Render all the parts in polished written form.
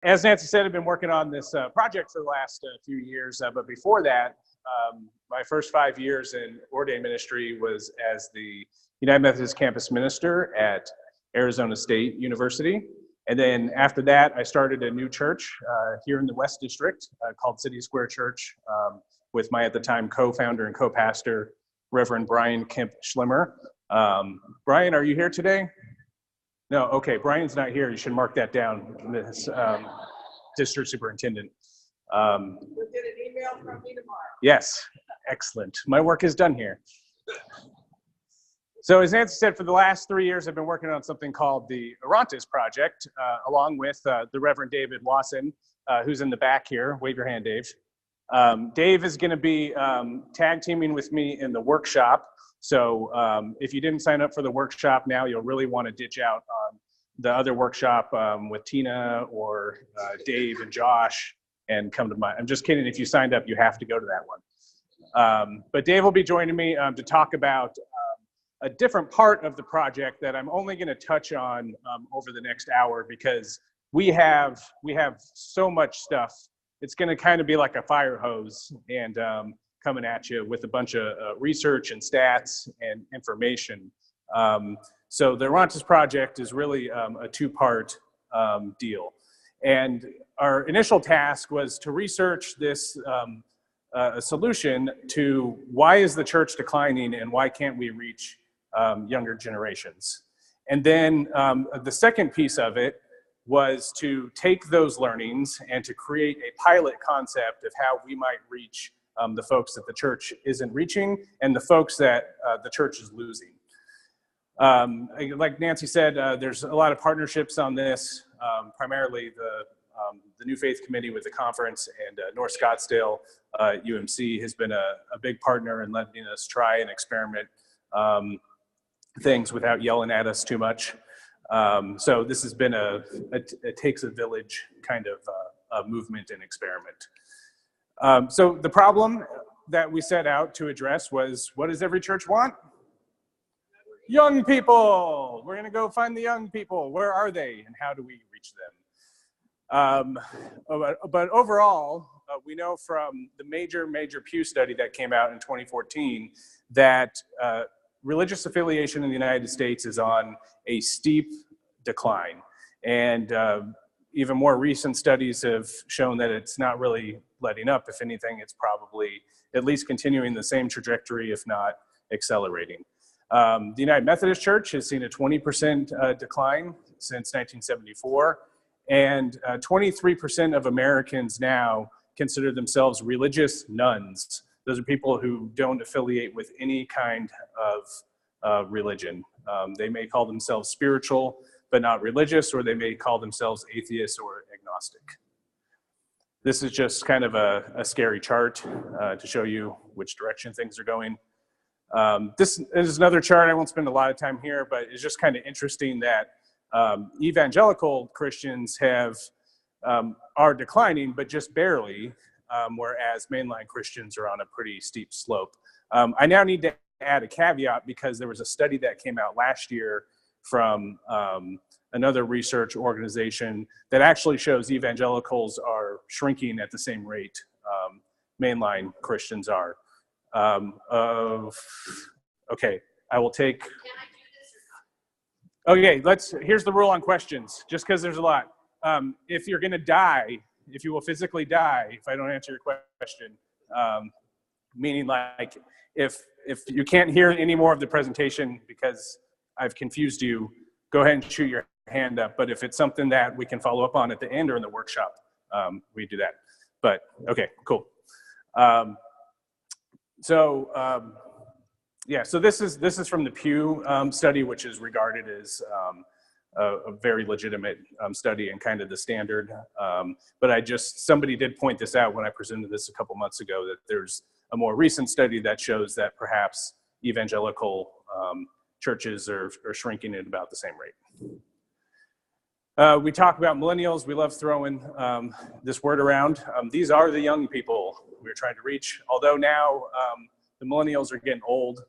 As Nancy said, I've been working on this project for the last few years, but before that, my first 5 years in ordained ministry was as the United Methodist campus minister at Arizona State University. And then after that, I started a new church here in the West District called City Square Church with my, at the time, co-founder and co-pastor, Reverend Brian Kemp Schlimmer. Brian, are you here today? No, okay, Brian's not here. You should mark that down, Ms. District Superintendent. We'll get an email from me tomorrow. Yes, excellent. My work is done here. So as Nancy said, for the last 3 years, I've been working on something called the Orontes Project, along with the Reverend David Wasson, who's in the back here. Wave your hand, Dave. Dave is going to be tag teaming with me in the workshop. So if you didn't sign up for the workshop now, you'll really want to ditch out on the other workshop with Tina or Dave and Josh and come to mine. I'm just kidding. If you signed up, you have to go to that one. But Dave will be joining me to talk about a different part of the project that I'm only going to touch on over the next hour, because we have so much stuff. It's going to kind of be like a fire hose and coming at you with a bunch of research and stats and information. So the Orontes Project is really a two-part deal. And our initial task was to research this a solution to why is the church declining and why can't we reach younger generations. And then the second piece of it was to take those learnings and to create a pilot concept of how we might reach the folks that the church isn't reaching and the folks that the church is losing. Like Nancy said, there's a lot of partnerships on this, primarily the New Faith Committee with the conference, and North Scottsdale UMC has been a big partner in letting us try and experiment things without yelling at us too much. So this has been it takes a village kind of movement and experiment. So the problem that we set out to address was, what does every church want? Young people. We're going to go find the young people. Where are they and how do we reach them? But overall, we know from the major Pew study that came out in 2014 that religious affiliation in the United States is on a steep decline. And even more recent studies have shown that it's not really letting up. If anything, it's probably at least continuing the same trajectory, if not accelerating. The United Methodist Church has seen a 20% decline since 1974, and 23% of Americans now consider themselves religious nuns. Those are people who don't affiliate with any kind of religion. They may call themselves spiritual, but not religious, or they may call themselves atheists or agnostic. This is just kind of a scary chart to show you which direction things are going. This is another chart. I won't spend a lot of time here, but it's just kind of interesting that evangelical Christians are declining, but just barely, whereas mainline Christians are on a pretty steep slope. I now need to add a caveat because there was a study that came out last year from another research organization that actually shows evangelicals are shrinking at the same rate mainline Christians are. Okay, I will take. Okay, here's the rule on questions, just because there's a lot. If you're going to die, if you will physically die, if I don't answer your question, meaning like if you can't hear any more of the presentation because I've confused you, go ahead and shoot your hand up. But if it's something that we can follow up on at the end or in the workshop, we do that. But okay, cool. Yeah, so this is from the Pew study, which is regarded as a very legitimate study and kind of the standard. But somebody did point this out when I presented this a couple months ago, that there's a more recent study that shows that perhaps evangelical churches are shrinking at about the same rate. We talk about millennials. We love throwing this word around. These are the young people we're trying to reach, although now the millennials are getting old.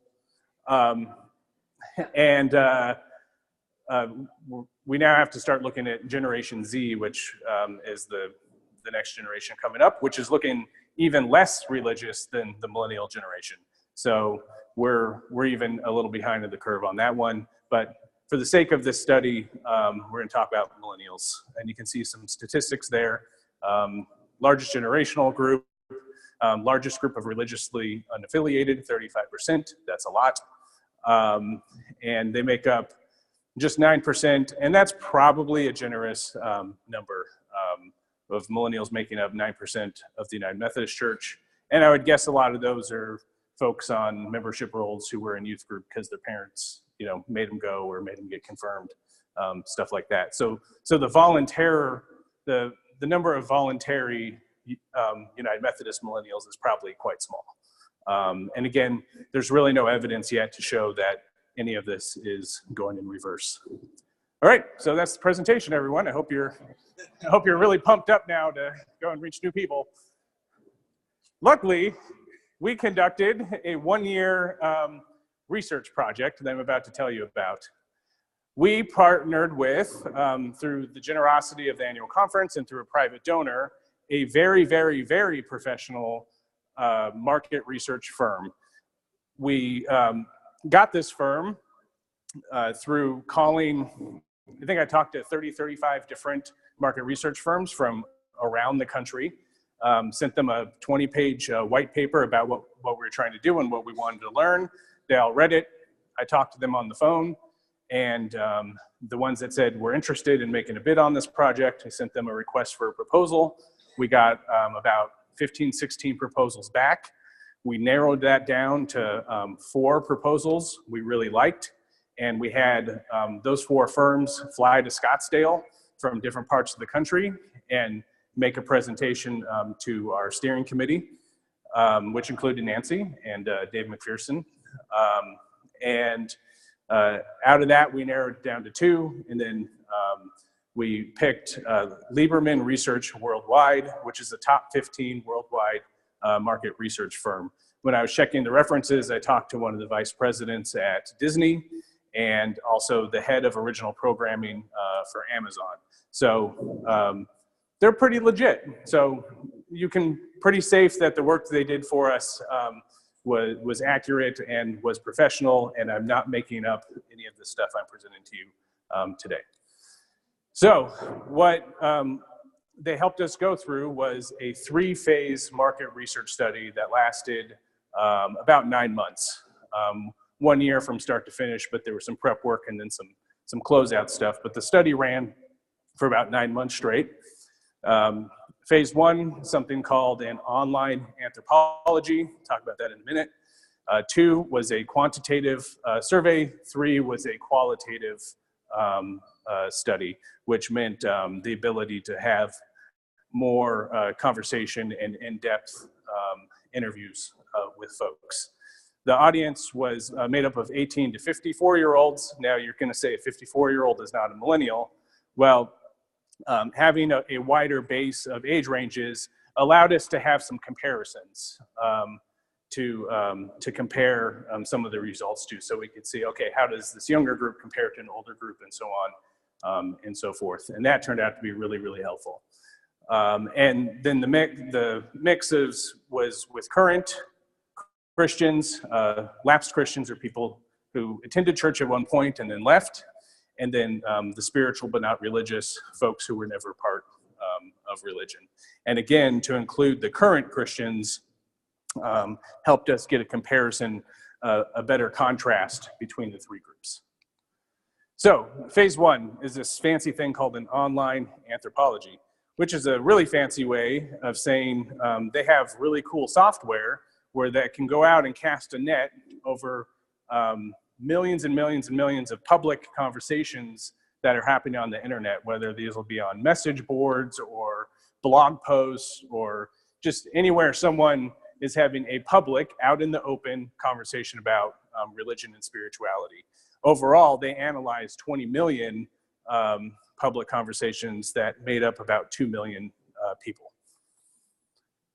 we now have to start looking at Generation Z, which is the next generation coming up, which is looking even less religious than the millennial generation. So we're even a little behind of the curve on that one. But for the sake of this study, we're going to talk about millennials. And you can see some statistics there. Largest generational group, largest group of religiously unaffiliated, 35%. That's a lot. And they make up just 9%. And that's probably a generous number of millennials making up 9% of the United Methodist Church. And I would guess a lot of those are folks on membership rolls who were in youth group because their parents, made them go or made them get confirmed, stuff like that. So the number of voluntary United Methodist millennials is probably quite small. And again, there's really no evidence yet to show that any of this is going in reverse. All right, so that's the presentation, everyone. I hope you're really pumped up now to go and reach new people. Luckily, we conducted a one-year research project that I'm about to tell you about. We partnered with, through the generosity of the annual conference and through a private donor, a very, very, very professional market research firm. We got this firm through calling, I think I talked to 30, 35 different market research firms from around the country, sent them a 20-page white paper about what we were trying to do and what we wanted to learn. They all read it. I talked to them on the phone, and the ones that said we're interested in making a bid on this project, I sent them a request for a proposal. We got about 15, 16 proposals back. We narrowed that down to 4 proposals we really liked. And we had those 4 firms fly to Scottsdale from different parts of the country and make a presentation to our steering committee, which included Nancy and Dave McPherson. Out of that, we narrowed it down to 2. And then we picked Lieberman Research Worldwide, which is the top 15 worldwide market research firm. When I was checking the references, I talked to one of the vice presidents at Disney and also the head of original programming for Amazon. So they're pretty legit. So you can pretty safe that the work they did for us was accurate and was professional, and I'm not making up any of the stuff I'm presenting to you today. So what they helped us go through was a 3-phase market research study that lasted about 9 months. 1 year from start to finish, but there was some prep work and then some closeout stuff. But the study ran for about 9 months straight. Phase 1, something called an online anthropology. Talk about that in a minute. 2 was a quantitative survey. 3 was a qualitative study, which meant the ability to have more conversation and in-depth interviews with folks. The audience was made up of 18 to 54-year-olds. Now you're going to say a 54-year-old is not a millennial. Well, having a wider base of age ranges allowed us to have some comparisons to compare some of the results to, so we could see, okay, how does this younger group compare to an older group, and so on and so forth. And that turned out to be really, really helpful. And then the mix was with current Christians, lapsed Christians, or people who attended church at one point and then left, and then the spiritual but not religious folks who were never part of religion. And again, to include the current Christians helped us get a comparison, a better contrast between the 3 groups. So phase 1 is this fancy thing called an online anthropology, which is a really fancy way of saying they have really cool software where that can go out and cast a net over millions and millions and millions of public conversations that are happening on the internet, whether these will be on message boards or blog posts or just anywhere someone is having a public, out in the open conversation about religion and spirituality. Overall, they analyzed 20 million public conversations that made up about 2 million people.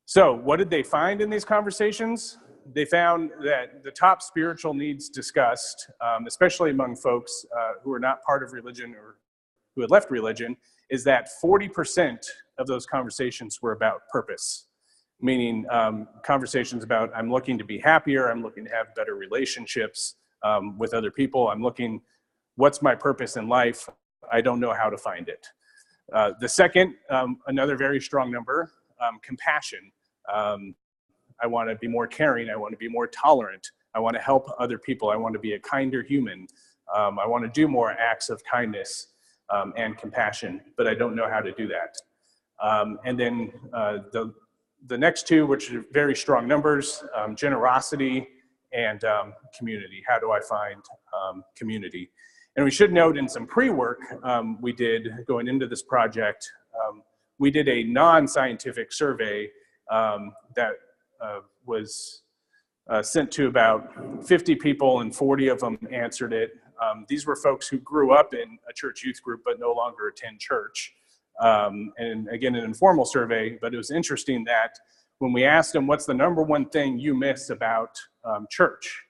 So what did they find in these conversations? they found that the top spiritual needs discussed, especially among folks who are not part of religion or who had left religion, is that 40% of those conversations were about purpose, meaning conversations about I'm looking to be happier, I'm looking to have better relationships with other people, I'm looking, what's my purpose in life? I don't know how to find it. The second, another very strong number, compassion. I want to be more caring. I want to be more tolerant. I want to help other people. I want to be a kinder human. I want to do more acts of kindness and compassion, but I don't know how to do that. And then the next two, which are very strong numbers, generosity and community. How do I find community? And we should note in some pre-work we did going into this project, we did a non-scientific survey that was sent to about 50 people, and 40 of them answered it. These were folks who grew up in a church youth group but no longer attend church. And again, an informal survey, but it was interesting that when we asked them, what's the number one thing you miss about church?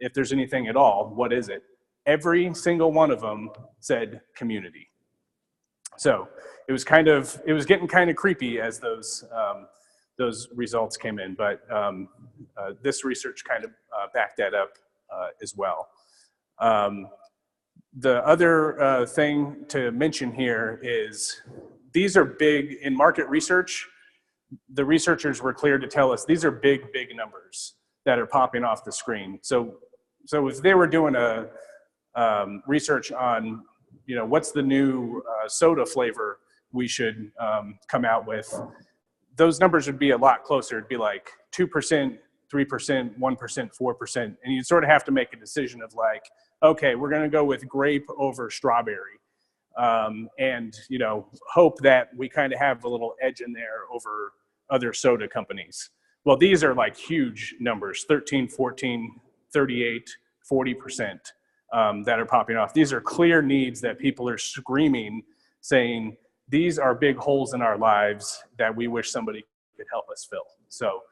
If there's anything at all, what is it? Every single one of them said community. So it was getting kind of creepy as those results came in, but this research kind of backed that up as well. The other thing to mention here is these are big, in market research, the researchers were clear to tell us these are big numbers that are popping off the screen. So if they were doing a research on, what's the new soda flavor we should come out with, those numbers would be a lot closer. It'd be like 2%, 3%, 1%, 4%. And you'd sort of have to make a decision of like, okay, we're going to go with grape over strawberry. And, hope that we kind of have a little edge in there over other soda companies. Well, these are like huge numbers, 13, 14, 38, 40% that are popping off. These are clear needs that people are screaming, saying, these are big holes in our lives that we wish somebody could help us fill. So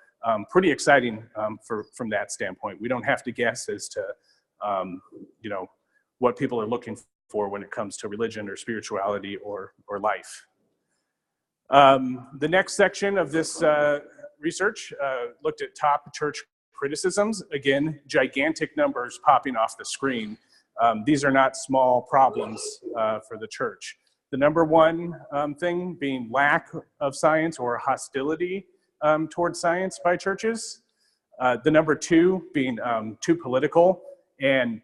pretty exciting from that standpoint. We don't have to guess as to, what people are looking for when it comes to religion or spirituality or life. The next section of this research looked at top church criticisms. Again, gigantic numbers popping off the screen. These are not small problems for the church. The number one thing being lack of science or hostility towards science by churches. The number two being too political. And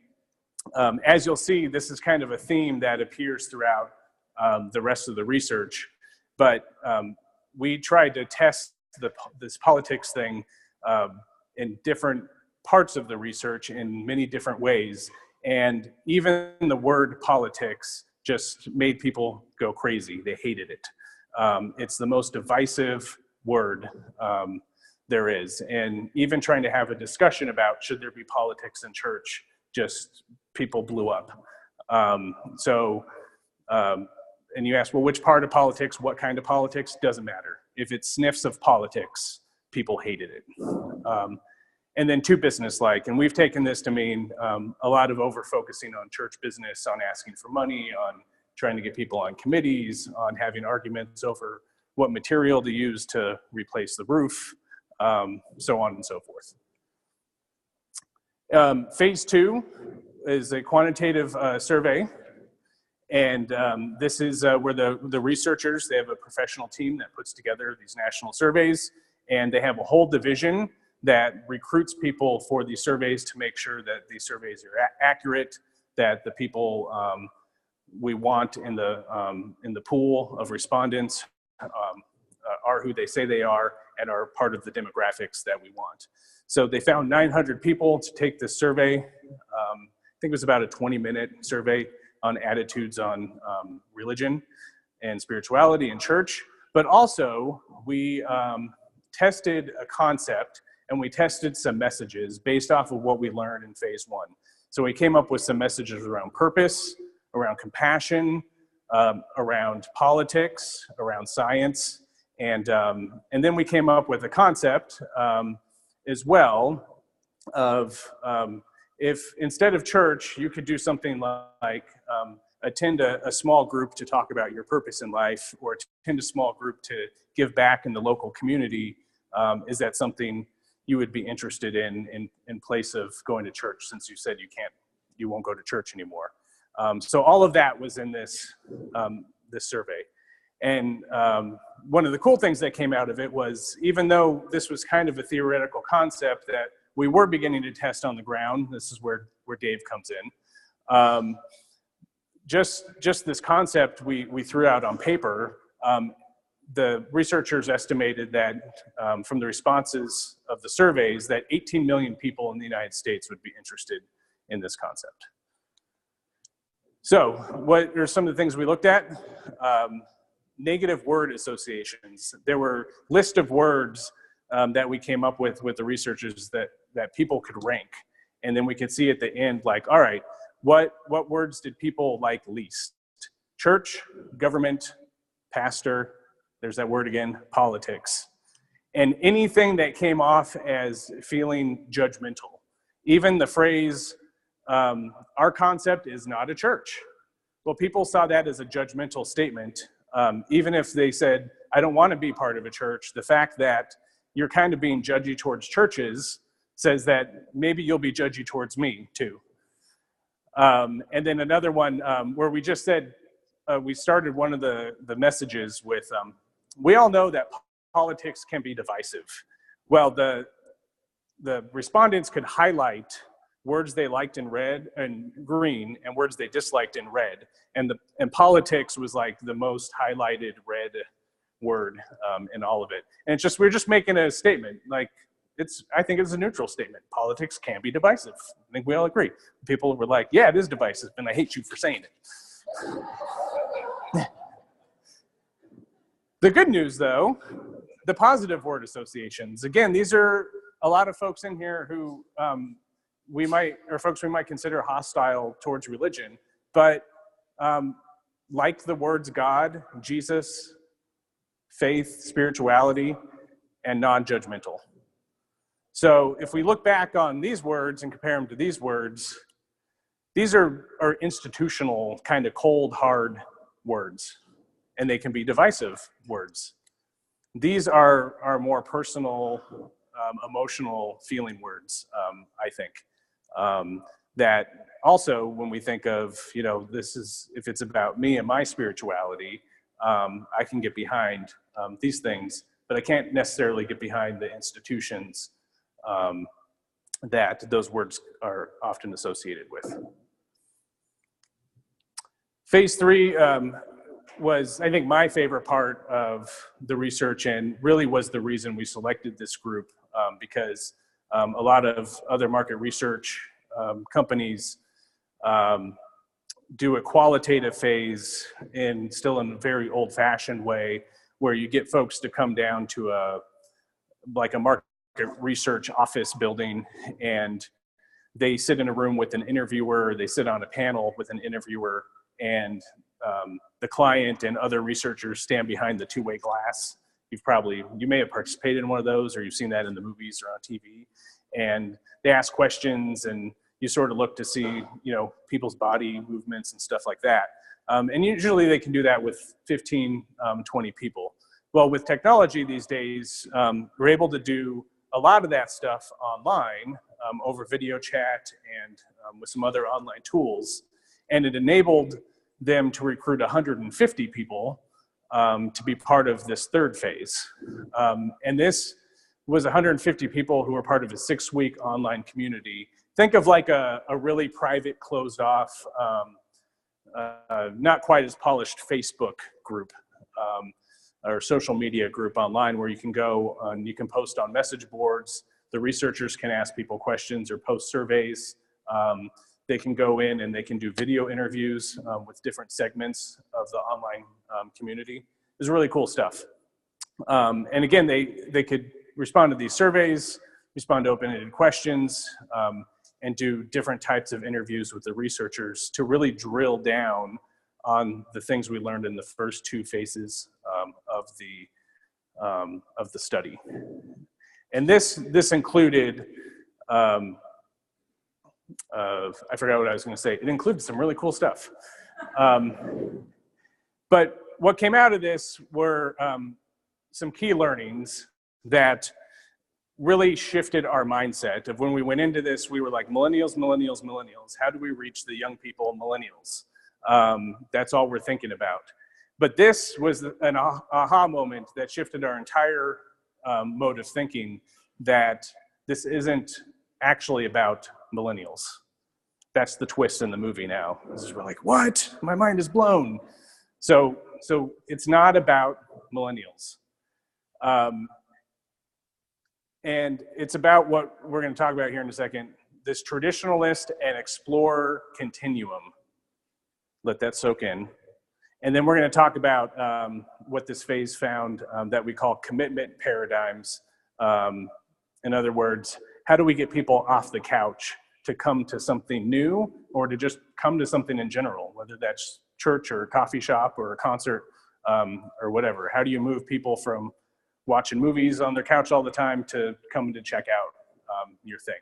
as you'll see, this is kind of a theme that appears throughout the rest of the research. But we tried to test this politics thing in different parts of the research in many different ways. And even the word politics just made people go crazy. They hated it. It's the most divisive word there is. And even trying to have a discussion about should there be politics in church, just people blew up. And you ask, well, which part of politics, what kind of politics? Doesn't matter. If it's sniffs of politics, people hated it. And then too business-like, and we've taken this to mean a lot of over-focusing on church business, on asking for money, on trying to get people on committees, on having arguments over what material to use to replace the roof, so on and so forth. Phase two is a quantitative survey, and this is where the researchers, they have a professional team that puts together these national surveys, and they have a whole division that recruits people for these surveys to make sure that these surveys are accurate, that the people we want in the pool of respondents are who they say they are and are part of the demographics that we want. So they found 900 people to take this survey. I think it was about a 20-minute survey on attitudes on religion and spirituality in church. But also, we tested a concept and we tested some messages based off of what we learned in phase one. So we came up with some messages around purpose, around compassion, around politics, around science, and then we came up with a concept as well of if instead of church, you could do something like attend a small group to talk about your purpose in life, or attend a small group to give back in the local community. Is that something you would be interested in place of going to church, since you said you won't go to church anymore? So all of that was in this survey. And one of the cool things that came out of it was, even though this was kind of a theoretical concept that we were beginning to test on the ground, this is where Dave comes in, just this concept we threw out on paper, the researchers estimated that from the responses of the surveys that 18 million people in the United States would be interested in this concept. So what are some of the things we looked at? Negative word associations. There were a list of words that we came up with the researchers that people could rank. And then we could see at the end, like, all right, what words did people like least? Church, government, pastor, there's that word again, politics. And anything that came off as feeling judgmental. Even the phrase, our concept is not a church. Well, people saw that as a judgmental statement. Even if they said, I don't want to be part of a church, the fact that you're kind of being judgy towards churches says that maybe you'll be judgy towards me too. And then another one where we just said, we started one of the messages with, we all know that politics can be divisive. Well, the respondents could highlight words they liked in red and green and words they disliked in red. And politics was like the most highlighted red word in all of it. And it's just, we're just making a statement. Like, I think it's a neutral statement. Politics can be divisive. I think we all agree. People were like, yeah, it is divisive, and I hate you for saying it. The good news, though, the positive word associations. Again, these are a lot of folks in here who we might consider hostile towards religion, but like the words God, Jesus, faith, spirituality, and non-judgmental. So if we look back on these words and compare them to these words, these are institutional, kind of cold, hard words, and they can be divisive words. These are more personal, emotional feeling words, I think. That also, when we think of, if it's about me and my spirituality, I can get behind these things, but I can't necessarily get behind the institutions that those words are often associated with. Phase 3 was, I think, my favorite part of the research, and really was the reason we selected this group, because a lot of other market research companies do a qualitative phase still in a very old-fashioned way, where you get folks to come down to a market research office building, and they sit in a room with an interviewer, they sit on a panel with an interviewer, and the client and other researchers stand behind the two-way glass. You may have participated in one of those, or you've seen that in the movies or on TV, and they ask questions, and you sort of look to see, people's body movements and stuff like that. And usually they can do that with 15, 20 people. Well, with technology these days, we're able to do a lot of that stuff online over video chat and with some other online tools. And it enabled them to recruit 150 people to be part of this third phase. And this was 150 people who were part of a 6-week online community. Think of like a really private, closed off, not quite as polished Facebook group or social media group online, where you can go and you can post on message boards. The researchers can ask people questions or post surveys. They can go in and they can do video interviews with different segments of the online community. It's really cool stuff. And again, they could respond to these surveys, respond to open-ended questions, and do different types of interviews with the researchers to really drill down on the things we learned in the first 2 phases of the study. And this included I forgot what I was going to say. It included some really cool stuff. But what came out of this were some key learnings that really shifted our mindset of when we went into this, we were like, millennials, millennials, millennials. How do we reach the young people, millennials? That's all we're thinking about. But this was an aha moment that shifted our entire mode of thinking, that this isn't actually about millennials. That's the twist in the movie now. We're like, what? My mind is blown. So it's not about millennials. And it's about what we're going to talk about here in a second, this traditionalist and explorer continuum. Let that soak in. And then we're going to talk about what this phase found that we call commitment paradigms. In other words, how do we get people off the couch to come to something new, or to just come to something in general, whether that's church or a coffee shop or a concert or whatever? How do you move people from watching movies on their couch all the time to coming to check out your thing?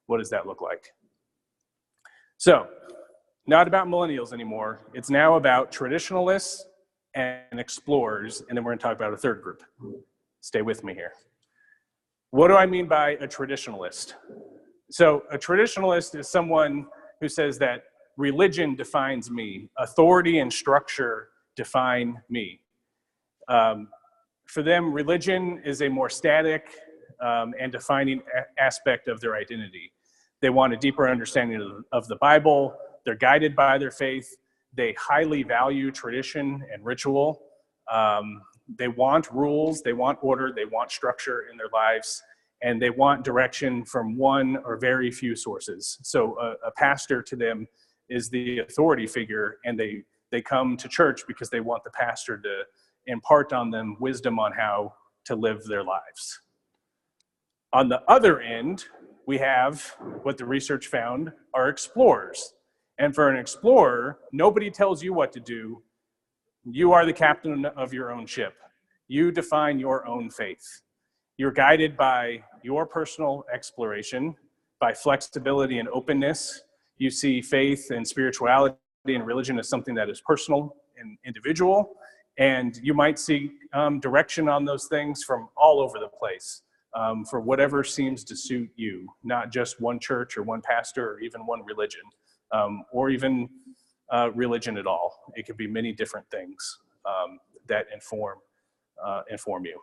What does that look like? So, not about millennials anymore. It's now about traditionalists and explorers, and then we're going to talk about a third group. Stay with me here. What do I mean by a traditionalist? So a traditionalist is someone who says that religion defines me, authority and structure define me. For them, religion is a more static and defining aspect of their identity. They want a deeper understanding of the Bible. They're guided by their faith. They highly value tradition and ritual. They want rules, they want order, they want structure in their lives, and they want direction from one or very few sources. So a pastor to them is the authority figure, and they come to church because they want the pastor to impart on them wisdom on how to live their lives. On the other end, we have what the research found are explorers. And for an explorer, nobody tells you what to do. You are the captain of your own ship. You define your own faith. You're guided by your personal exploration, by flexibility and openness. You see faith and spirituality and religion as something that is personal and individual. And you might see direction on those things from all over the place for whatever seems to suit you, not just one church or one pastor or even one religion. Or even religion at all. It could be many different things that inform you.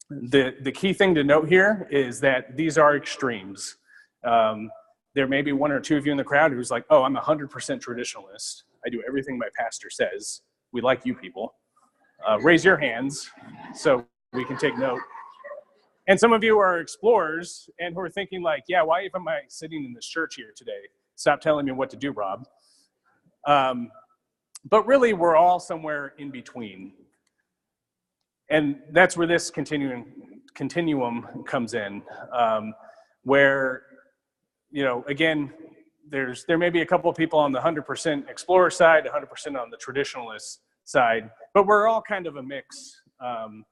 The key thing to note here is that these are extremes. There may be one or two of you in the crowd who's like, oh, I'm 100% traditionalist. I do everything my pastor says. We like you people. Raise your hands so we can take note. And some of you are explorers and who are thinking like, yeah, why even am I sitting in this church here today? Stop telling me what to do, Rob. But really, we're all somewhere in between. And that's where this continuum comes in, where, again, there may be a couple of people on the 100% explorer side, 100% on the traditionalist side, but we're all kind of a mix of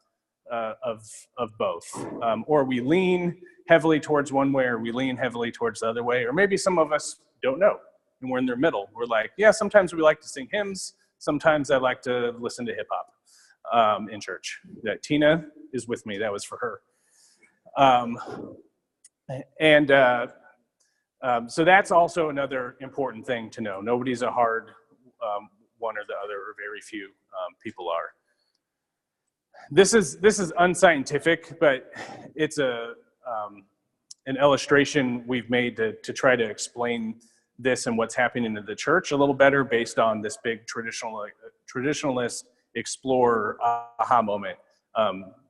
both. Or we lean heavily towards one way, or we lean heavily towards the other way, or maybe some of us don't know, and we're in the middle. We're like, yeah, sometimes we like to sing hymns, sometimes I like to listen to hip hop in church. That Tina is with me, that was for her. So that's also another important thing to know. Nobody's a hard one or the other, or very few people are. This is unscientific, but it's an illustration we've made to try to explain this and what's happening in the church a little better, based on this big traditionalist explorer aha moment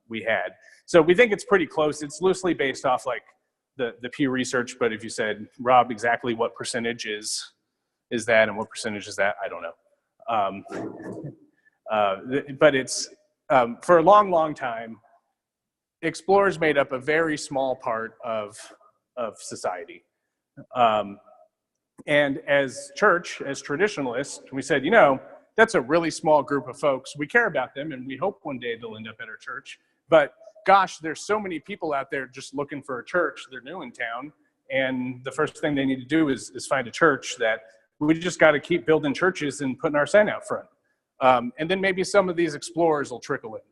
we had. So we think it's pretty close. It's loosely based off like the Pew Research, but if you said, Rob, exactly what percentage is that and what percentage is that, I don't know. But it's, for a long, long time, explorers made up a very small part of society. And as church, as traditionalists, we said, that's a really small group of folks. We care about them, and we hope one day they'll end up at our church. But gosh, there's so many people out there just looking for a church. They're new in town, and the first thing they need to do is find a church that we just got to keep building churches and putting our sign out front. And then maybe some of these explorers will trickle in.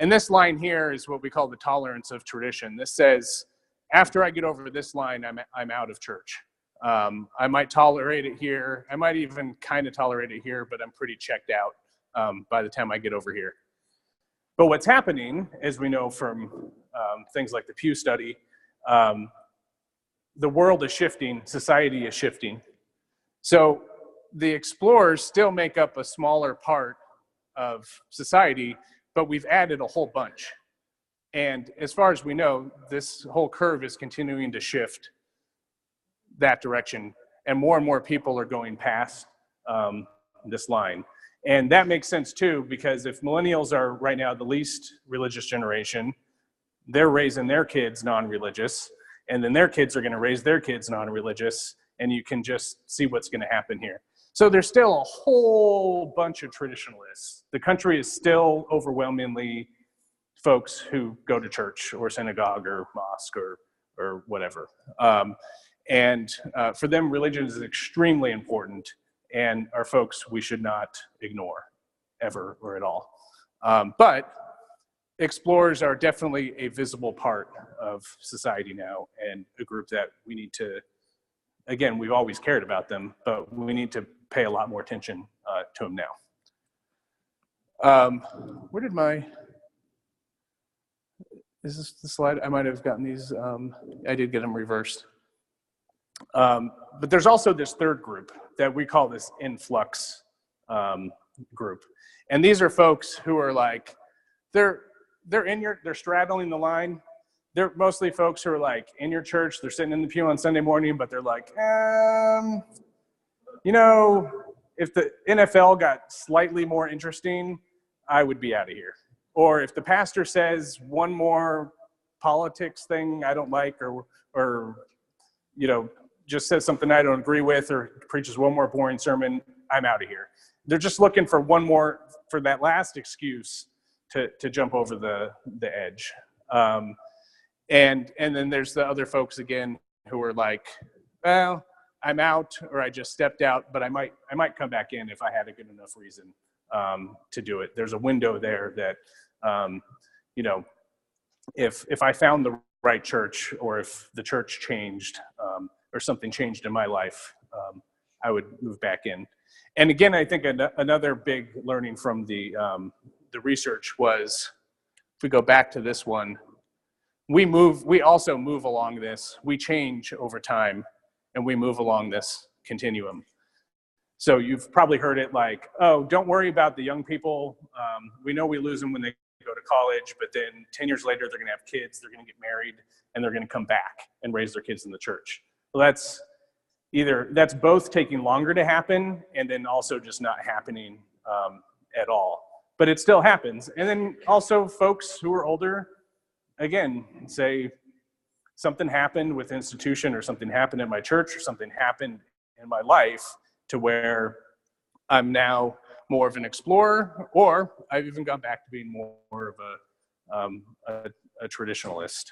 And this line here is what we call the tolerance of tradition. This says, after I get over this line, I'm out of church. I might tolerate it here. I might even kind of tolerate it here, but I'm pretty checked out by the time I get over here. But what's happening, as we know from things like the Pew study, the world is shifting, society is shifting. So the explorers still make up a smaller part of society, but we've added a whole bunch. And as far as we know, this whole curve is continuing to shift that direction, and more people are going past this line. And that makes sense too, because if millennials are right now the least religious generation, they're raising their kids non-religious, and then their kids are going to raise their kids non-religious, and you can just see what's going to happen here. So there's still a whole bunch of traditionalists. The country is still overwhelmingly folks who go to church or synagogue or mosque or whatever. And for them, religion is extremely important, and are folks we should not ignore ever or at all. But explorers are definitely a visible part of society now, and a group that we need to, again, we've always cared about them, but we need to pay a lot more attention to them now. Where did is this the slide? I might have gotten these, I did get them reversed. But there's also this third group that we call this influx group. And these are folks who are like, they're straddling the line. They're mostly folks who are like in your church, they're sitting in the pew on Sunday morning, but they're like, you know, if the NFL got slightly more interesting, I would be out of here. Or if the pastor says one more politics thing I don't like, or you know, just says something I don't agree with, or preaches one more boring sermon, I'm out of here. They're just looking for one more, for that last excuse to jump over the edge. And then there's the other folks again who are like, well, I'm out, or I just stepped out, but I might come back in if I had a good enough reason to do it. There's a window there that, you know, if I found the right church, or if the church changed, or something changed in my life, I would move back in. And again, I think another big learning from the research was, if we go back to this one, we also move along this. We change over time, and we move along this continuum. So you've probably heard it like, oh, don't worry about the young people. We know we lose them when they go to college, but then 10 years later, they're going to have kids, they're going to get married, and they're going to come back and raise their kids in the church. Well, that's both taking longer to happen, and then also just not happening at all. But it still happens. And then also folks who are older, again, say something happened with institution, or something happened in my church, or something happened in my life to where I'm now more of an explorer, or I've even gone back to being more of a traditionalist.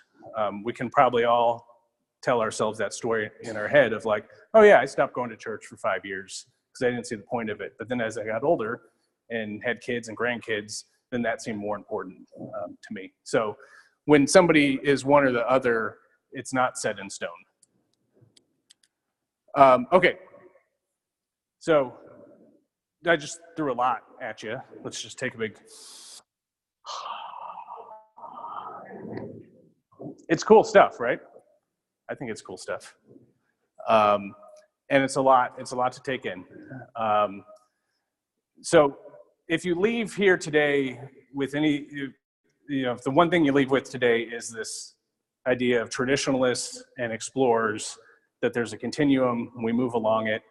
We can probably all tell ourselves that story in our head of like, oh yeah, I stopped going to church for 5 years because I didn't see the point of it. But then as I got older and had kids and grandkids, then that seemed more important to me. So when somebody is one or the other, it's not set in stone. Okay, so I just threw a lot at you. Let's just take a big... It's cool stuff, right? I think it's cool stuff. And it's a lot to take in. So if you leave here today with any, you know, if the one thing you leave with today is this idea of traditionalists and explorers, that there's a continuum, we move along it,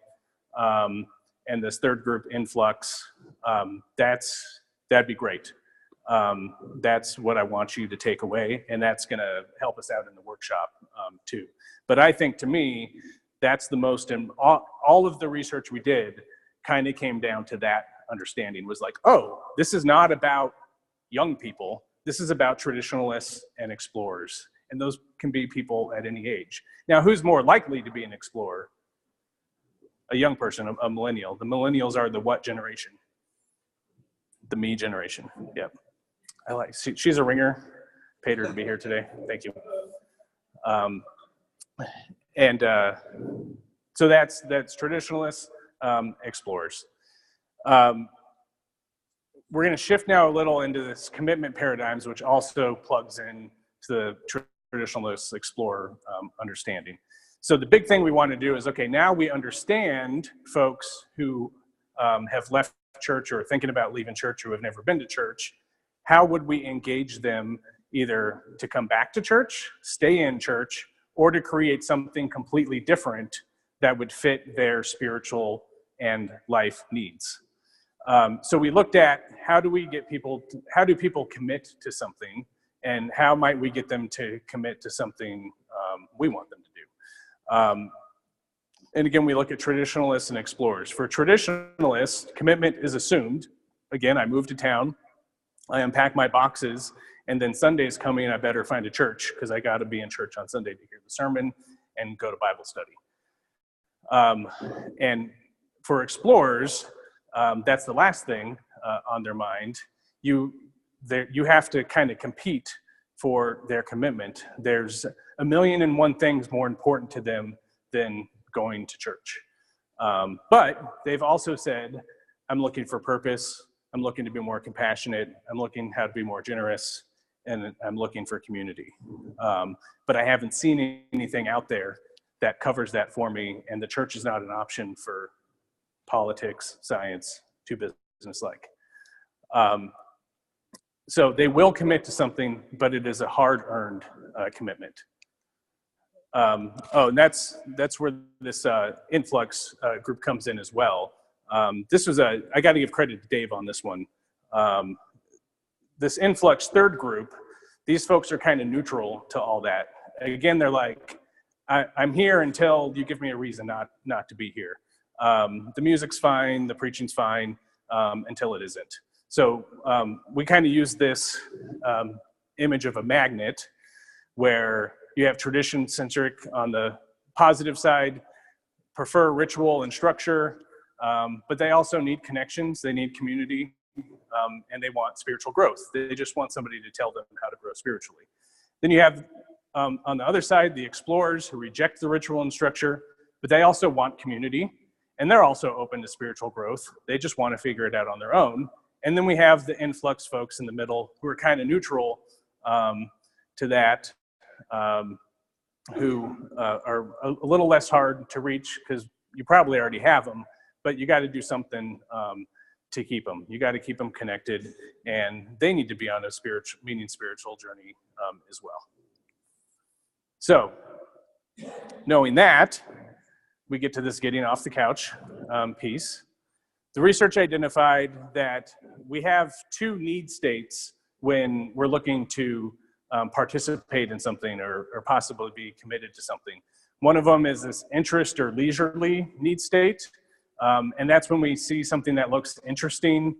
and this third group influx, that'd be great. That's what I want you to take away, and that's going to help us out in the workshop too. But I think, to me, that's the most, all of the research we did kind of came down to that understanding, was like, oh, this is not about young people, this is about traditionalists and explorers. And those can be people at any age. Now, who's more likely to be an explorer? A young person, a millennial. The millennials are the what generation? The me generation. Yep. She's a ringer. Paid her to be here today. Thank you. So that's traditionalists, explorers. We're going to shift now a little into this commitment paradigms, which also plugs in to the traditionalist explorer understanding. So the big thing we want to do is, okay, now we understand folks who have left church or are thinking about leaving church or have never been to church. How would we engage them either to come back to church, stay in church, or to create something completely different that would fit their spiritual and life needs? So we looked at how do people commit to something, and how might we get them to commit to something we want them to do. And again, we look at traditionalists and explorers. For traditionalists, commitment is assumed. Again, I move to town, I unpack my boxes, and then Sunday's coming, I better find a church because I got to be in church on Sunday to hear the sermon and go to Bible study. And for explorers, that's the last thing on their mind. You have to kind of compete for their commitment. There's 1,000,001 things more important to them than going to church. But they've also said, I'm looking for purpose, I'm looking to be more compassionate, I'm looking how to be more generous, and I'm looking for community. But I haven't seen anything out there that covers that for me, and the church is not an option for politics, science, too business-like. So they will commit to something, but it is a hard-earned commitment. And that's where this influx group comes in as well. This was I got to give credit to Dave on this one. This influx third group, these folks are kind of neutral to all that. Again, they're like, I'm here until you give me a reason not to be here. The music's fine, the preaching's fine, until it isn't. So we kind of use this image of a magnet where you have tradition-centric on the positive side, prefer ritual and structure, but they also need connections, they need community, and they want spiritual growth. They just want somebody to tell them how to grow spiritually. Then you have, on the other side, the explorers who reject the ritual and structure, but they also want community, and they're also open to spiritual growth. They just want to figure it out on their own. And then we have the influx folks in the middle who are kind of neutral to that, who are a little less hard to reach because you probably already have them, but you got to do something to keep them. You got to keep them connected, and they need to be on a spiritual journey as well. So, knowing that, we get to this getting off the couch piece. The research identified that we have two need states when we're looking to participate in something or possibly be committed to something. One of them is this interest or leisurely need state. And that's when we see something that looks interesting,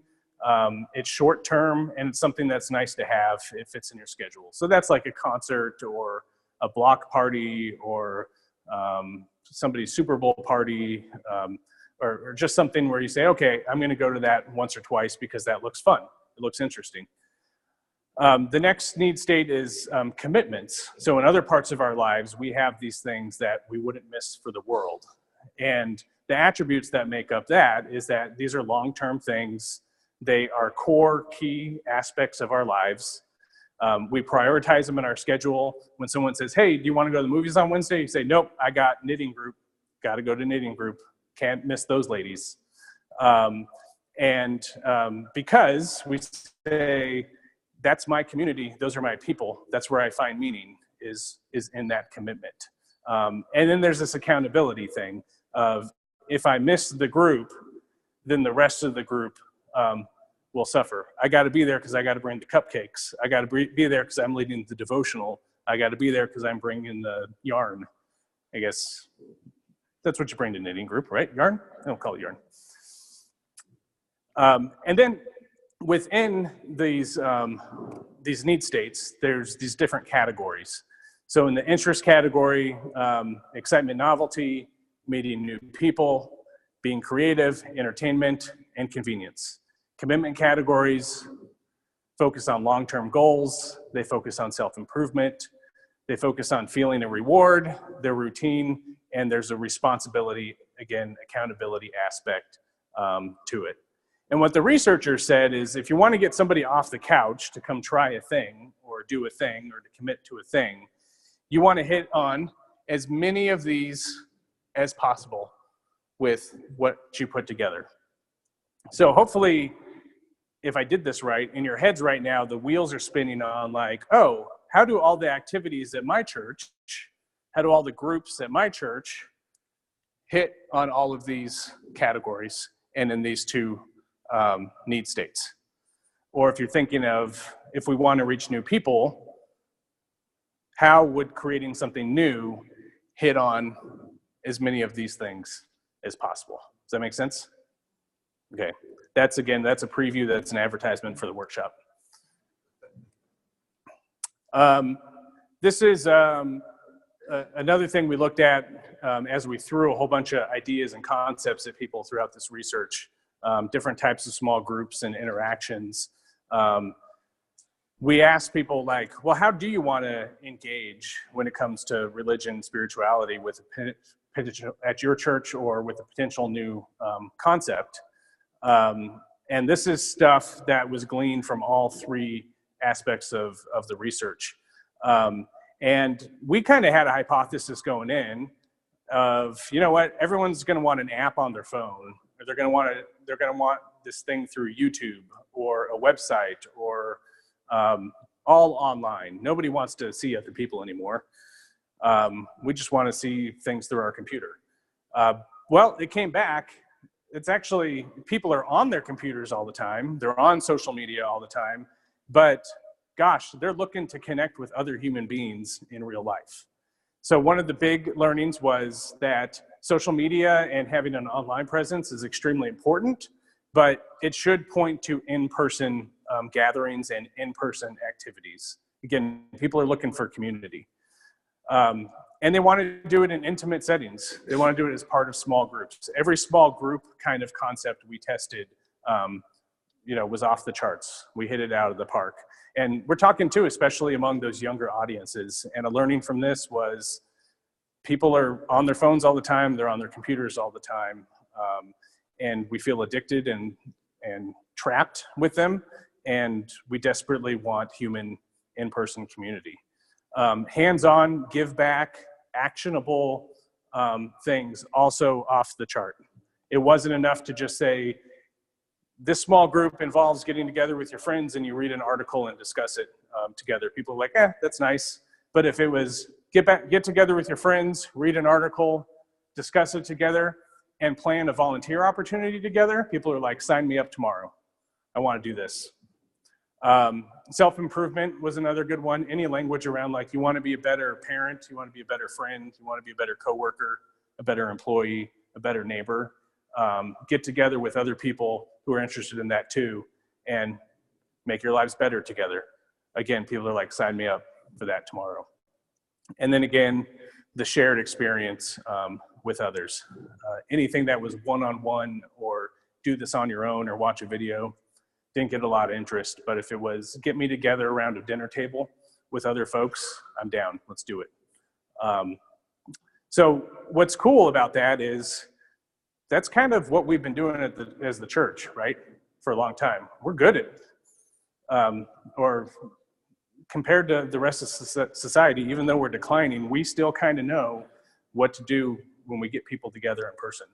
it's short term, and it's something that's nice to have. It fits in your schedule. So that's like a concert or a block party or somebody's Super Bowl party, or just something where you say, okay, I'm going to go to that once or twice because that looks fun. It looks interesting. The next need state is commitments. So in other parts of our lives, we have these things that we wouldn't miss for the world. And the attributes that make up that is that these are long-term things. They are core key aspects of our lives. We prioritize them in our schedule. When someone says, hey, do you want to go to the movies on Wednesday? You say, nope, I got knitting group. Got to go to knitting group. Can't miss those ladies. Because we say, that's my community, those are my people, that's where I find meaning, is in that commitment. And then there's this accountability thing of, if I miss the group, then the rest of the group will suffer. I got to be there because I got to bring the cupcakes. I got to be there because I'm leading the devotional. I got to be there because I'm bringing the yarn. I guess that's what you bring to knitting group, right? Yarn? I don't call it yarn. And then within these need states, there's these different categories. So in the interest category, excitement, novelty, meeting new people, being creative, entertainment, and convenience. Commitment categories focus on long-term goals. They focus on self-improvement. They focus on feeling a reward, their routine, and there's a responsibility, again, accountability aspect to it. And what the researchers said is if you want to get somebody off the couch to come try a thing or do a thing or to commit to a thing, you want to hit on as many of these as possible with what you put together. So hopefully, if I did this right, in your heads right now, the wheels are spinning on like, oh, how do all the activities at my church, how do all the groups at my church hit on all of these categories and in these two need states? Or if you're thinking of, if we want to reach new people, how would creating something new hit on as many of these things as possible? Does that make sense? Okay, that's a preview, that's an advertisement for the workshop. This is another thing we looked at as we threw a whole bunch of ideas and concepts at people throughout this research, different types of small groups and interactions. We asked people like, well, how do you want to engage when it comes to religion, spirituality with a potential at your church or with a potential new concept? And this is stuff that was gleaned from all three aspects of the research. And we kind of had a hypothesis going in of, you know what, everyone's going to want an app on their phone, or they're going to want this thing through YouTube or a website or all online. Nobody wants to see other people anymore. We just want to see things through our computer. Well, it came back. It's actually, people are on their computers all the time. They're on social media all the time. But gosh, they're looking to connect with other human beings in real life. So one of the big learnings was that social media and having an online presence is extremely important, but it should point to in-person gatherings and in-person activities. Again, people are looking for community. And they want to do it in intimate settings. They want to do it as part of small groups. Every small group kind of concept we tested, was off the charts. We hit it out of the park. And we're talking too, especially among those younger audiences. And a learning from this was people are on their phones all the time. They're on their computers all the time. And we feel addicted and trapped with them. And we desperately want human in-person community. Hands-on, give back, actionable things also off the chart. It wasn't enough to just say, this small group involves getting together with your friends and you read an article and discuss it together. People are like, that's nice. But if it was get together with your friends, read an article, discuss it together, and plan a volunteer opportunity together, people are like, sign me up tomorrow. I want to do this. Self-improvement was another good one. Any language around like you want to be a better parent, you want to be a better friend, you want to be a better coworker, a better employee, a better neighbor. Get together with other people who are interested in that too and make your lives better together. Again, people are like, sign me up for that tomorrow. And then again, the shared experience with others. Anything that was one-on-one or do this on your own or watch a video didn't get a lot of interest, but if it was get me together around a dinner table with other folks, I'm down, let's do it. So what's cool about that is that's kind of what we've been doing as the church, right? For a long time. We're good at it. Or compared to the rest of society, even though we're declining, we still kind of know what to do when we get people together in person.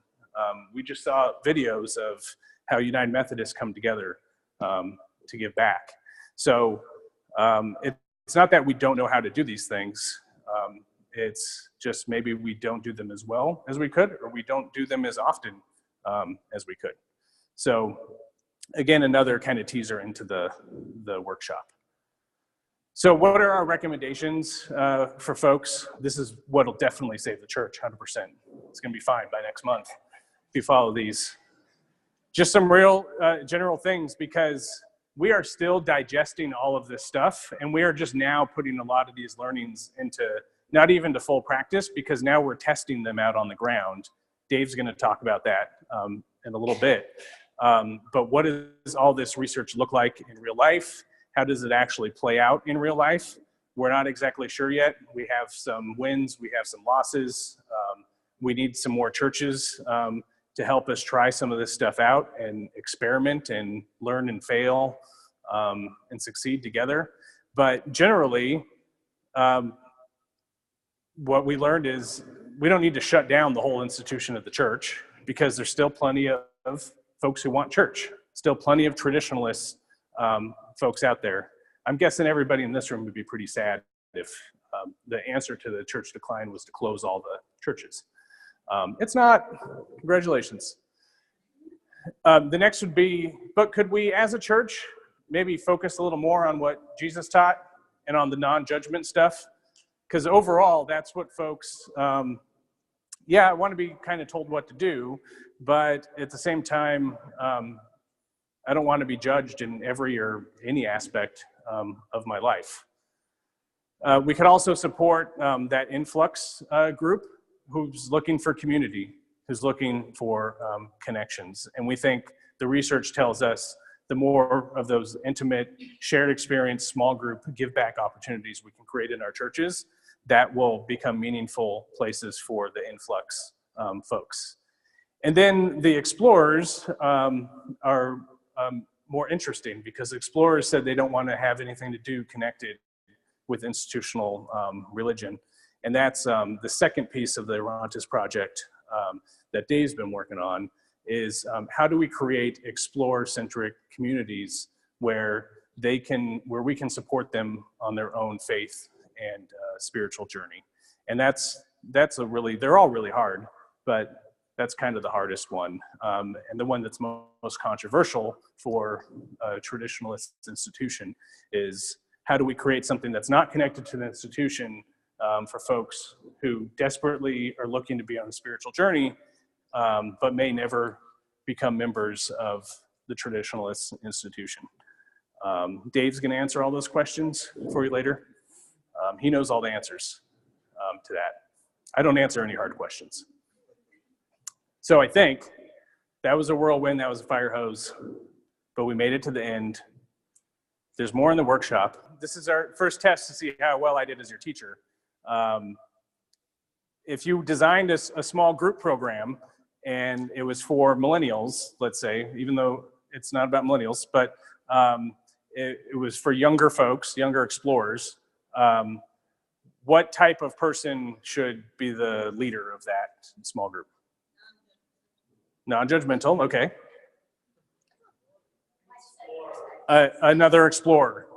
We just saw videos of how United Methodists come together to give back. So it's not that we don't know how to do these things. It's just maybe we don't do them as well as we could, or we don't do them as often as we could. So again, another kind of teaser into the workshop. So what are our recommendations for folks? This is what'll definitely save the church, 100%. It's gonna be fine by next month if you follow these. Just some real general things, because we are still digesting all of this stuff, and we are just now putting a lot of these learnings into, not even to full practice, because now we're testing them out on the ground. Dave's gonna talk about that in a little bit. But what does all this research look like in real life? How does it actually play out in real life? We're not exactly sure yet. We have some wins, we have some losses. We need some more churches to help us try some of this stuff out and experiment and learn and fail and succeed together. But generally, what we learned is we don't need to shut down the whole institution of the church, because there's still plenty of folks who want church, still plenty of traditionalist folks out there. I'm guessing everybody in this room would be pretty sad if the answer to the church decline was to close all the churches. It's not. Congratulations. The next would be, but could we as a church maybe focus a little more on what Jesus taught and on the non-judgment stuff? Because overall, that's what folks, yeah, I want to be kind of told what to do, but at the same time, I don't want to be judged in every or any aspect of my life. We could also support that influx group who's looking for community, who's looking for connections. And we think the research tells us the more of those intimate, shared experience, small group, give back opportunities we can create in our churches, that will become meaningful places for the influx folks. And then the explorers are more interesting, because explorers said they don't want to have anything to do connected with institutional religion. And that's the second piece of the Orontes Project that Dave's been working on, is how do we create explorer-centric communities where we can support them on their own faith and spiritual journey. And that's they're all really hard, but that's kind of the hardest one. And the one that's most controversial for a traditionalist institution is, how do we create something that's not connected to the institution for folks who desperately are looking to be on a spiritual journey, but may never become members of the traditionalist institution. Dave's gonna answer all those questions for you later. He knows all the answers to that. I don't answer any hard questions. So I think that was a whirlwind, that was a fire hose, but we made it to the end. There's more in the workshop. This is our first test to see how well I did as your teacher. If you designed a small group program and it was for millennials, let's say, even though it's not about millennials, but it was for younger folks, younger explorers, what type of person should be the leader of that small group? Non-judgmental, okay. Another explorer.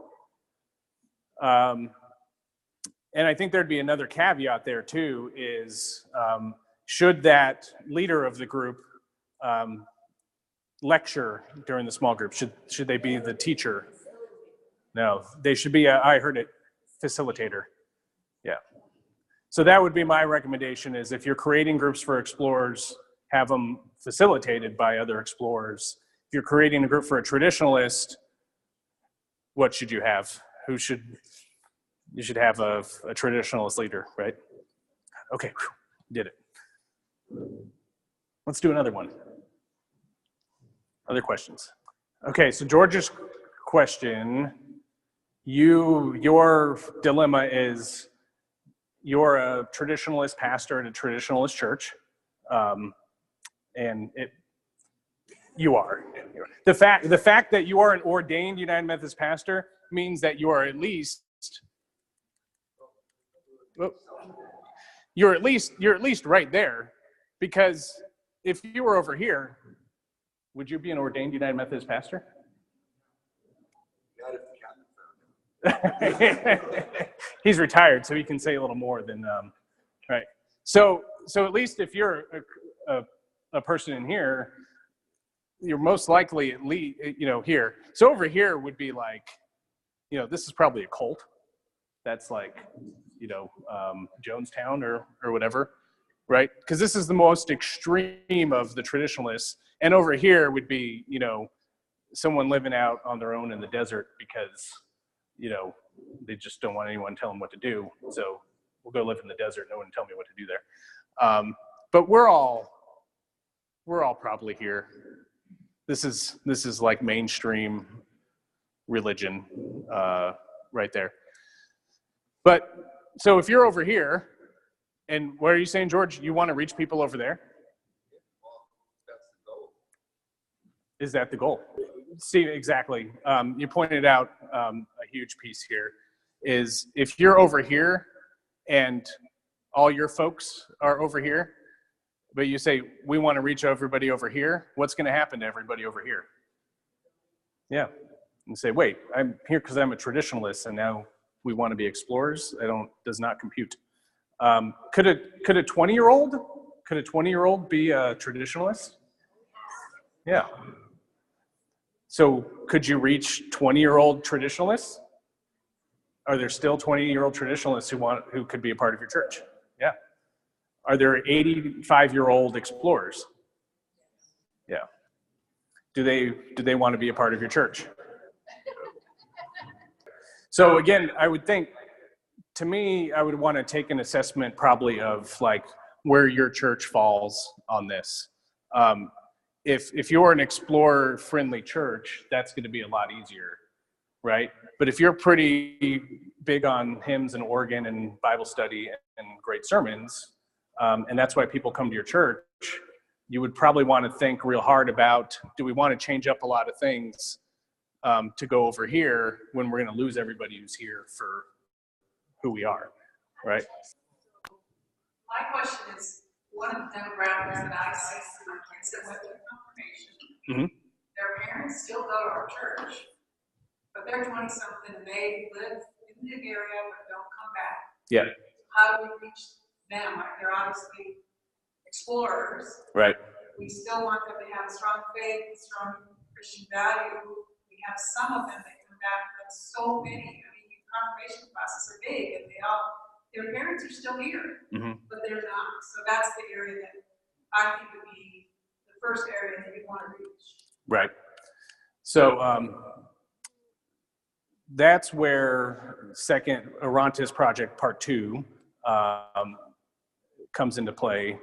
And I think there'd be another caveat there too, is should that leader of the group lecture during the small group? Should they be the teacher? No, they should be I heard it, facilitator. Yeah. So that would be my recommendation, is if you're creating groups for explorers, have them facilitated by other explorers. If you're creating a group for a traditionalist, what should you have? You should have a traditionalist leader, right? Okay, did it. Let's do another one. Other questions? Okay, so George's question, your dilemma is you're a traditionalist pastor at a traditionalist church, and you are. The fact that you are an ordained United Methodist pastor means that you are at least you're at least right there, because if you were over here, would you be an ordained United Methodist pastor? He's retired, so he can say a little more than right. So at least if you're a person in here, you're most likely at least here. So over here would be like, this is probably a cult. That's like Jonestown or whatever, right? Because this is the most extreme of the traditionalists, and over here would be someone living out on their own in the desert because, they just don't want anyone telling them what to do. So we'll go live in the desert. No one tell me what to do there. But we're all probably here. This is like mainstream religion right there. But so if you're over here, and what are you saying, George? You want to reach people over there? That's the goal. Is that the goal? Steve, exactly. You pointed out a huge piece here is if you're over here and all your folks are over here, but you say, we want to reach everybody over here, what's going to happen to everybody over here? Yeah. And say, wait, I'm here because I'm a traditionalist and now we want to be explorers. Does not compute. Could a 20-year-old be a traditionalist? Yeah. So could you reach 20-year-old traditionalists? Are there still 20-year-old traditionalists who could be a part of your church? Yeah. Are there 85-year-old explorers? Yeah. Do they want to be a part of your church? So again, I would think, to me, I would want to take an assessment probably of like where your church falls on this. If you're an explorer-friendly church, that's going to be a lot easier, right? But if you're pretty big on hymns and organ and Bible study and great sermons, and that's why people come to your church, you would probably want to think real hard about, do we want to change up a lot of things to go over here when we're going to lose everybody who's here for who we are, right? My question is, one of the demographics that I see are kids that went through confirmation. Their parents still go to our church, but they're 20-something and they live in the area but don't come back. Yeah. How do we reach them? Like, they're obviously explorers. Right. We still want them to have a strong faith, strong Christian value. We have some of them that come back, but so many. I mean, confirmation classes are big, and their parents are still here, but they're not. So that's the area that I think would be the first area that we want to reach. Right. So that's where second Orontes Project Part 2 comes into play,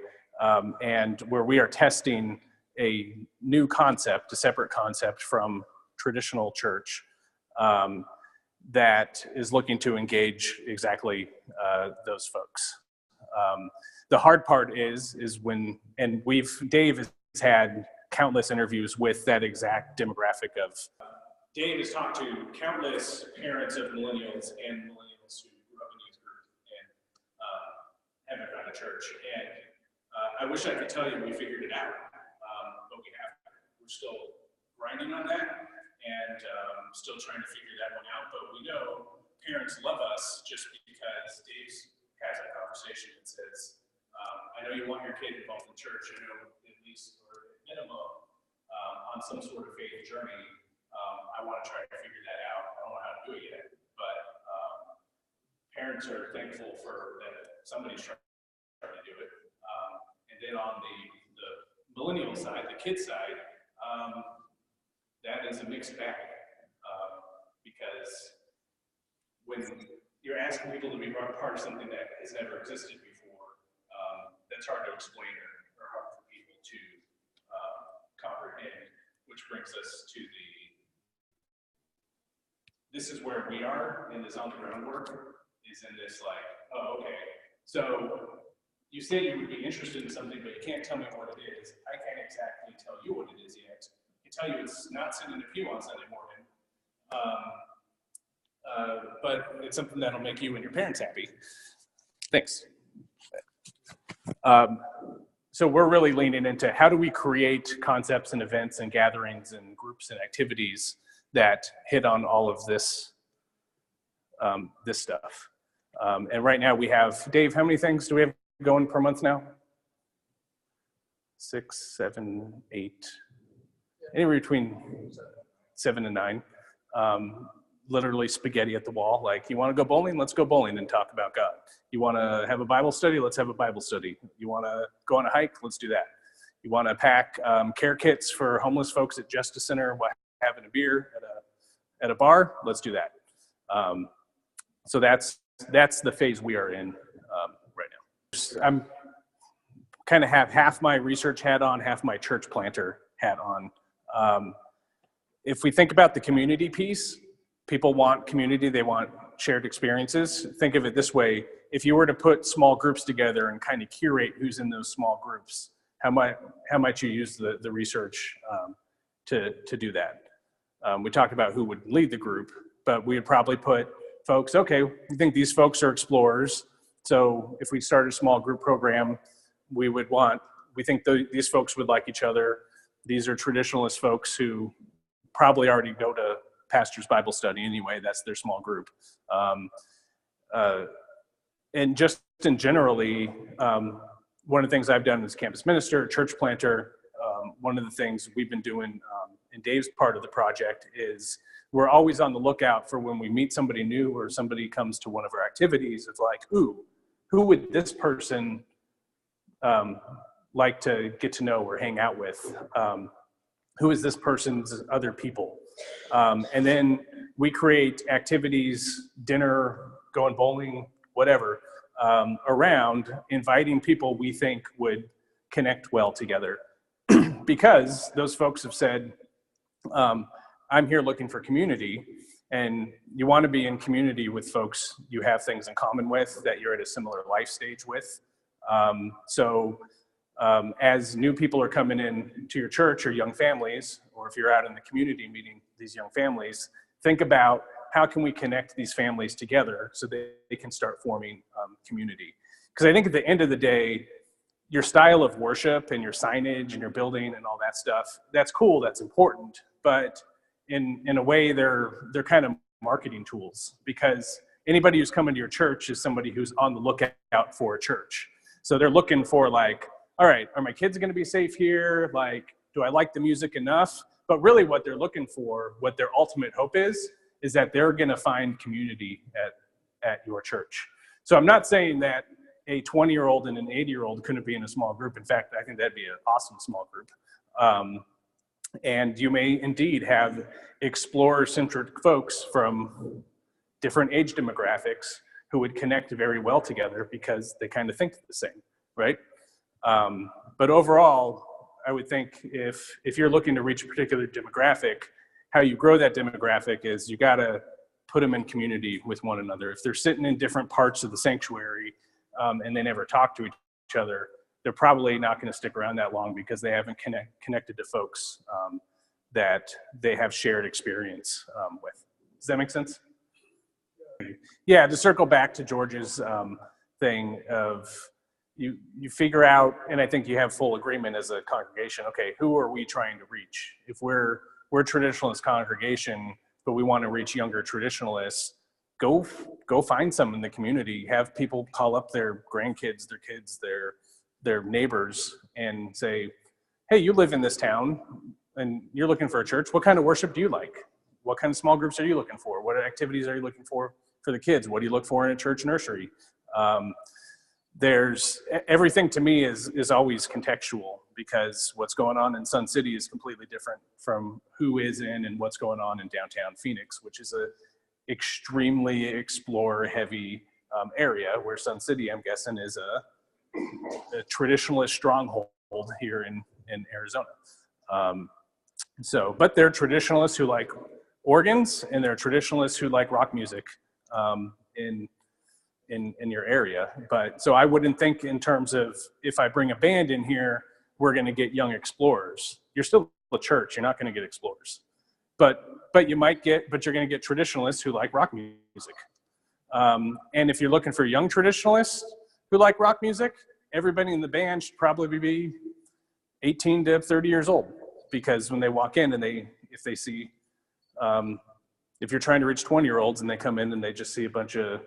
and where we are testing a new concept, a separate concept from traditional church, that is looking to engage exactly those folks. The hard part is when, and Dave has had countless interviews with that exact demographic of. Dave has talked to countless parents of millennials and millennials who grew up in youth group and haven't gone to church. And I wish I could tell you we figured it out, but we haven't. We're still grinding on that. And still trying to figure that one out, but we know parents love us just because Dave has that conversation and says, I know you want your kid involved in church, I know at least, or at minimum, on some sort of faith journey, I want to try to figure that out. I don't know how to do it yet, but parents are thankful for that somebody's trying to do it. And then on the millennial side, the kid side, that is a mixed bag, because when you're asking people to be part of something that has never existed before, that's hard to explain or hard for people to comprehend, which brings us to this is where we are in this on the ground work, is in this like, oh, okay, so you said you would be interested in something, but you can't tell me what it is. I can't exactly tell you what it is yet. Tell you it's not sitting in a pew on Sunday morning, but it's something that'll make you and your parents happy. Thanks. So we're really leaning into how do we create concepts and events and gatherings and groups and activities that hit on all of this this stuff. And right now we have, Dave, how many things do we have going per month now? 6, 7, 8. Anywhere between 7 and 9. Literally spaghetti at the wall. Like, you want to go bowling? Let's go bowling and talk about God. You want to have a Bible study? Let's have a Bible study. You want to go on a hike? Let's do that. You want to pack care kits for homeless folks at Justice Center? having a beer at a bar, let's do that. So that's the phase we are in right now. I'm kind of have half my research hat on, half my church planter hat on. If we think about the community piece, people want community, they want shared experiences. Think of it this way: if you were to put small groups together and kind of curate who's in those small groups, how might you use the research to do that? We talked about who would lead the group, but we would probably put folks, okay, we think these folks are explorers, so if we start a small group program, we think these folks would like each other. These are traditionalist folks who probably already go to pastor's Bible study anyway, that's their small group. And just in generally, one of the things I've done as campus minister, church planter, one of the things we've been doing in Dave's part of the project is we're always on the lookout for when we meet somebody new or somebody comes to one of our activities. It's like, ooh, who would this person like to get to know or hang out with? Who is this person's other people? And then we create activities, dinner, going bowling, whatever, around inviting people we think would connect well together. Because those folks have said, I'm here looking for community, and you want to be in community with folks you have things in common with, that you're at a similar life stage with. As new people are coming in to your church, or young families, or if you're out in the community meeting these young families, think about how can we connect these families together so that they can start forming community. Because I think at the end of the day, your style of worship and your signage and your building and all that stuff, that's cool, that's important, but in a way they're kind of marketing tools, because anybody who's coming to your church is somebody who's on the lookout for a church. So they're looking for, like, all right, are my kids going to be safe here? Like, do I like the music enough? But really what they're looking for, what their ultimate hope is that they're going to find community at your church. So I'm not saying that a 20-year-old and an 80-year-old couldn't be in a small group. In fact, I think that'd be an awesome small group. And you may indeed have explorer-centric folks from different age demographics who would connect very well together because they kind of think the same, right? But overall, I would think if you're looking to reach a particular demographic, how you grow that demographic is you gotta put them in community with one another. If they're sitting in different parts of the sanctuary and they never talk to each other, they're probably not gonna stick around that long because they haven't connected to folks that they have shared experience with. Does that make sense? Yeah, to circle back to George's thing of, you figure out, and I think you have full agreement as a congregation, okay, who are we trying to reach? If we're a traditionalist congregation, but we want to reach younger traditionalists, go find some in the community. Have people call up their grandkids, their kids, their neighbors, and say, hey, you live in this town, and you're looking for a church. What kind of worship do you like? What kind of small groups are you looking for? What activities are you looking for the kids? What do you look for in a church nursery? There's everything to me is always contextual, because what's going on in Sun City is completely different from who is in and what's going on in downtown Phoenix, which is a extremely explorer heavy area, where Sun City, I'm guessing, is a traditionalist stronghold here in Arizona. But they're traditionalists who like organs, and they're traditionalists who like rock music in your area. But so I wouldn't think in terms of, if I bring a band in here, we're going to get young explorers. You're still a church. You're not going to get explorers. But you're going to get traditionalists who like rock music. And if you're looking for young traditionalists who like rock music, everybody in the band should probably be 18 to 30 years old, because when they walk in and if they see, if you're trying to reach 20-year-olds and they come in and they just see a bunch of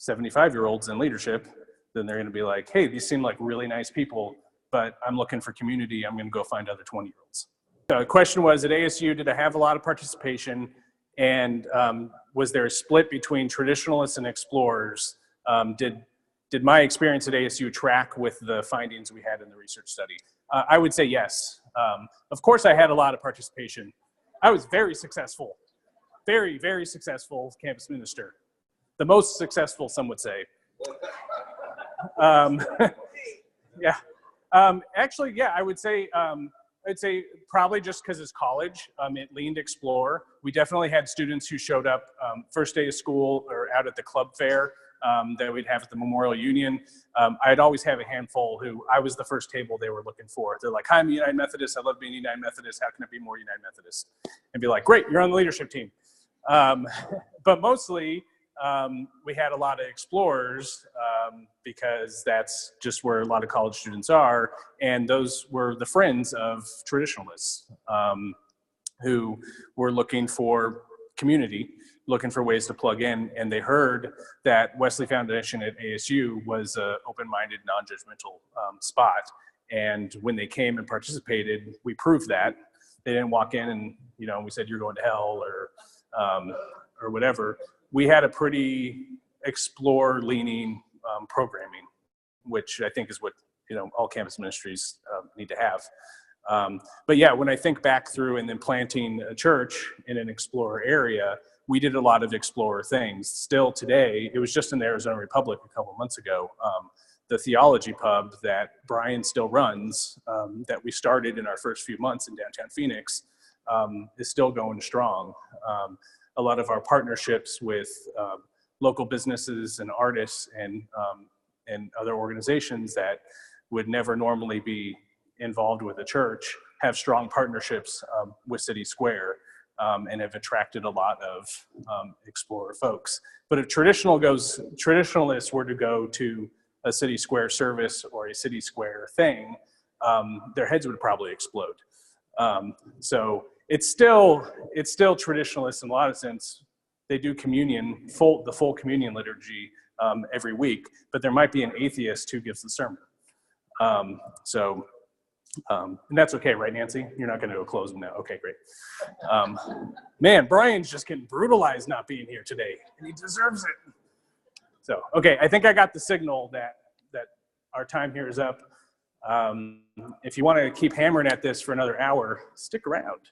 75-year-olds in leadership, then they're going to be like, hey, these seem like really nice people, but I'm looking for community. I'm going to go find other 20-year-olds. The question was, at ASU, did I have a lot of participation? And was there a split between traditionalists and explorers? Did my experience at ASU track with the findings we had in the research study? I would say yes. Of course, I had a lot of participation. I was very successful, very, very successful campus minister. The most successful, some would say. Yeah. Actually, yeah, I would say, I'd say probably just because it's college, it leaned explore. We definitely had students who showed up first day of school or out at the club fair that we'd have at the Memorial Union. I'd always have a handful who I was the first table they were looking for. They're like, hi, I'm a United Methodist. I love being United Methodist. How can I be more United Methodist? And be like, great, you're on the leadership team. But mostly, we had a lot of explorers because that's just where a lot of college students are. And those were the friends of traditionalists who were looking for community, looking for ways to plug in. And they heard that Wesley Foundation at ASU was an open-minded, non-judgmental spot. And when they came and participated, we proved that. They didn't walk in and, you know, we said, you're going to hell or whatever. We had a pretty explore-leaning programming, which I think is what, you know, all campus ministries need to have. But yeah, when I think back through and then planting a church in an explorer area, we did a lot of explorer things. Still today, it was just in the Arizona Republic a couple months ago, the theology pub that Brian still runs, that we started in our first few months in downtown Phoenix, is still going strong. A lot of our partnerships with local businesses and artists and other organizations that would never normally be involved with a church have strong partnerships with City Square and have attracted a lot of explorer folks. But if traditionalists were to go to a City Square service or a City Square thing, their heads would probably explode. So it's still traditionalist in a lot of sense. They do communion, the full communion liturgy every week, but there might be an atheist who gives the sermon. And that's okay, right, Nancy? You're not going to go close them now. Okay, great. Man, Brian's just getting brutalized not being here today, and he deserves it. So, okay, I think I got the signal that our time here is up. If you want to keep hammering at this for another hour, stick around.